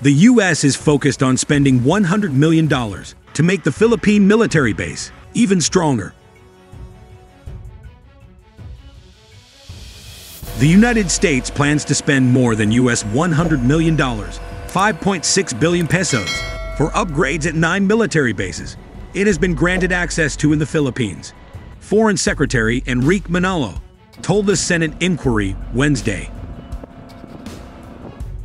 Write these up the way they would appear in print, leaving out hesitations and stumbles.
The U.S. is focused on spending $100 million to make the Philippine military base even stronger. The United States plans to spend more than $100 million, 5.6 billion pesos, for upgrades at 9 military bases it has been granted access to in the Philippines. Foreign Secretary Enrique Manalo told the Senate inquiry Wednesday.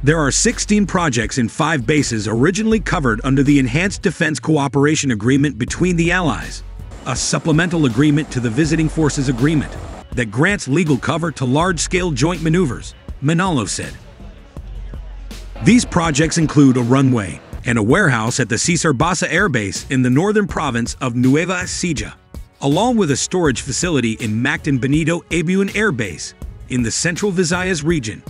There are 16 projects in 5 bases originally covered under the Enhanced Defense Cooperation Agreement between the Allies, a supplemental agreement to the Visiting Forces Agreement that grants legal cover to large-scale joint maneuvers, Manalo said. These projects include a runway and a warehouse at the Pag-asa Air Base in the northern province of Nueva Ecija, along with a storage facility in Mactan Benito Abuan Air Base in the Central Visayas region.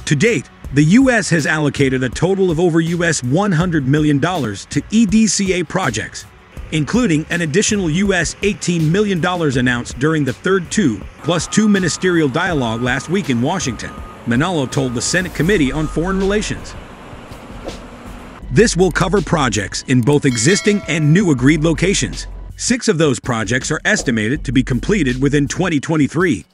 To date, the U.S. has allocated a total of over $100 million to EDCA projects, including an additional $18 million announced during the third 2+2 ministerial dialogue last week in Washington, Manalo told the Senate Committee on Foreign Relations. This will cover projects in both existing and new agreed locations. 6 of those projects are estimated to be completed within 2023.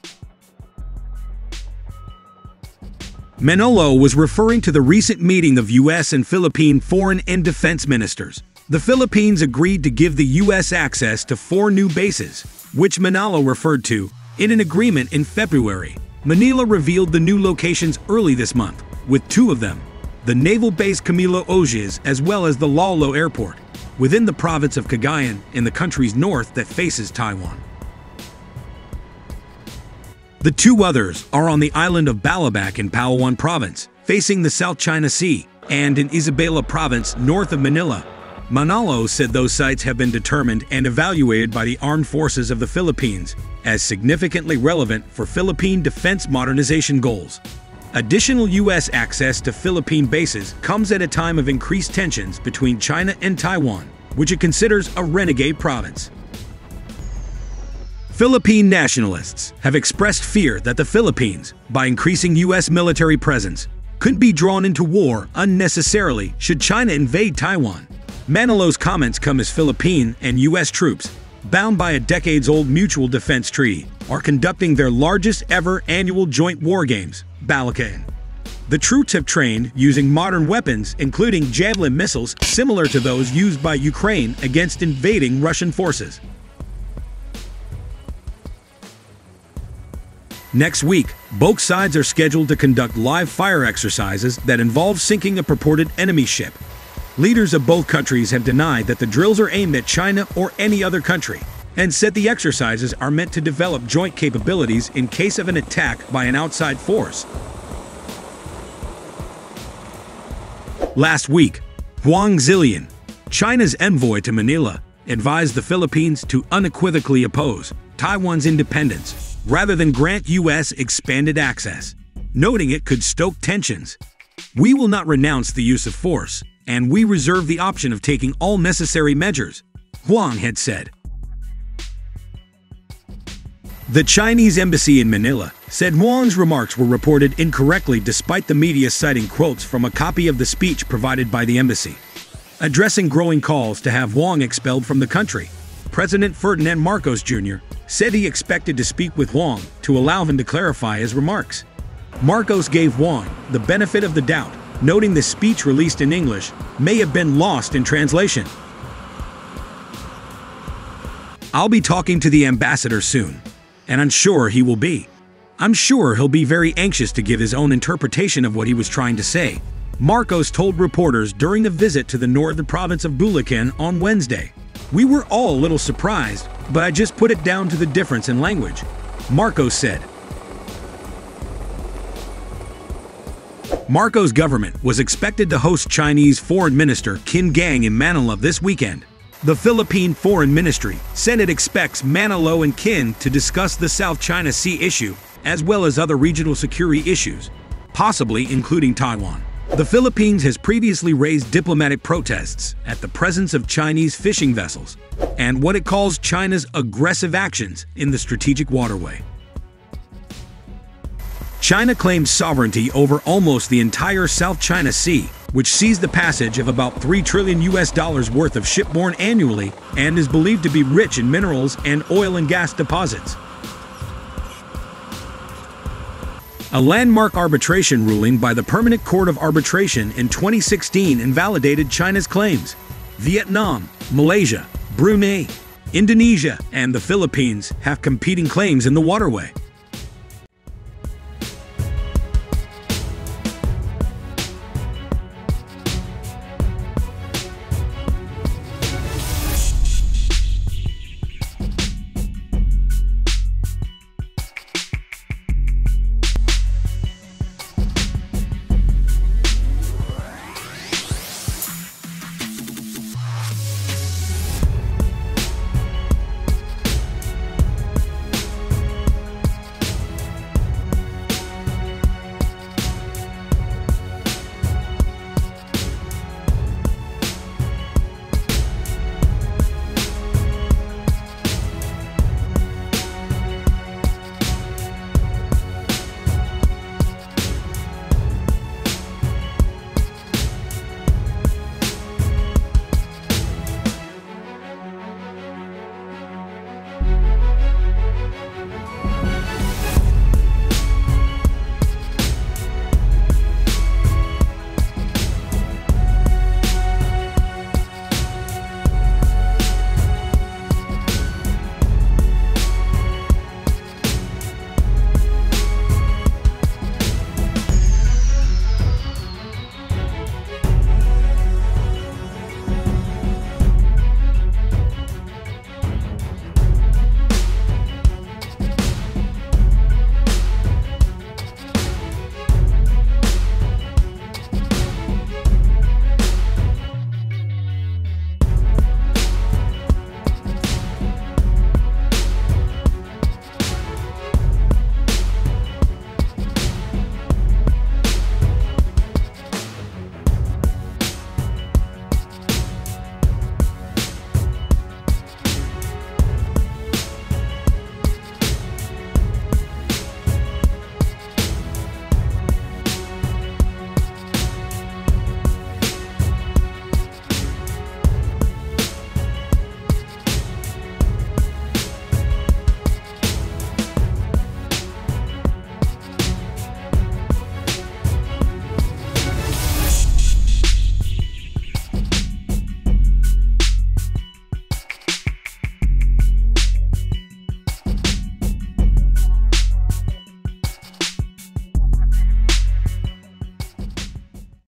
Manalo was referring to the recent meeting of U.S. and Philippine foreign and defense ministers. The Philippines agreed to give the U.S. access to 4 new bases, which Manalo referred to in an agreement in February. Manila revealed the new locations early this month, with 2 of them, the naval base Camilo Ogies as well as the Lolo Airport, within the province of Cagayan in the country's north that faces Taiwan. The 2 others are on the island of Balabac in Palawan Province, facing the South China Sea, and in Isabela Province north of Manila. Manalo said those sites have been determined and evaluated by the Armed Forces of the Philippines as significantly relevant for Philippine defense modernization goals. Additional U.S. access to Philippine bases comes at a time of increased tensions between China and Taiwan, which it considers a renegade province. Philippine nationalists have expressed fear that the Philippines, by increasing U.S. military presence, could be drawn into war unnecessarily should China invade Taiwan. Manalo's comments come as Philippine and U.S. troops, bound by a decades-old mutual defense treaty, are conducting their largest ever annual joint war games, Balacan. The troops have trained using modern weapons, including Javelin missiles similar to those used by Ukraine against invading Russian forces. Next week, both sides are scheduled to conduct live fire exercises that involve sinking a purported enemy ship. Leaders of both countries have denied that the drills are aimed at China or any other country, and said the exercises are meant to develop joint capabilities in case of an attack by an outside force. Last week, Huang Zilian, China's envoy to Manila, advised the Philippines to unequivocally oppose Taiwan's independence rather than grant U.S. expanded access, noting it could stoke tensions. "We will not renounce the use of force, and we reserve the option of taking all necessary measures," Huang had said. The Chinese embassy in Manila said Huang's remarks were reported incorrectly despite the media citing quotes from a copy of the speech provided by the embassy. Addressing growing calls to have Huang expelled from the country, President Ferdinand Marcos Jr. said he expected to speak with Huang to allow him to clarify his remarks. Marcos gave Huang the benefit of the doubt, noting the speech released in English may have been lost in translation. "I'll be talking to the ambassador soon, and I'm sure he will be. I'm sure he'll be very anxious to give his own interpretation of what he was trying to say," Marcos told reporters during a visit to the northern province of Bulacan on Wednesday. "We were all a little surprised, but I just put it down to the difference in language," Marcos said. Marcos' government was expected to host Chinese Foreign Minister Qin Gang in Manila this weekend. The Philippine Foreign Ministry said it expects Manalo and Qin to discuss the South China Sea issue, as well as other regional security issues, possibly including Taiwan. The Philippines has previously raised diplomatic protests at the presence of Chinese fishing vessels and what it calls China's aggressive actions in the strategic waterway. China claims sovereignty over almost the entire South China Sea, which sees the passage of about $3 trillion worth of shipborne annually and is believed to be rich in minerals and oil and gas deposits. A landmark arbitration ruling by the Permanent Court of Arbitration in 2016 invalidated China's claims. Vietnam, Malaysia, Brunei, Indonesia, and the Philippines have competing claims in the waterway.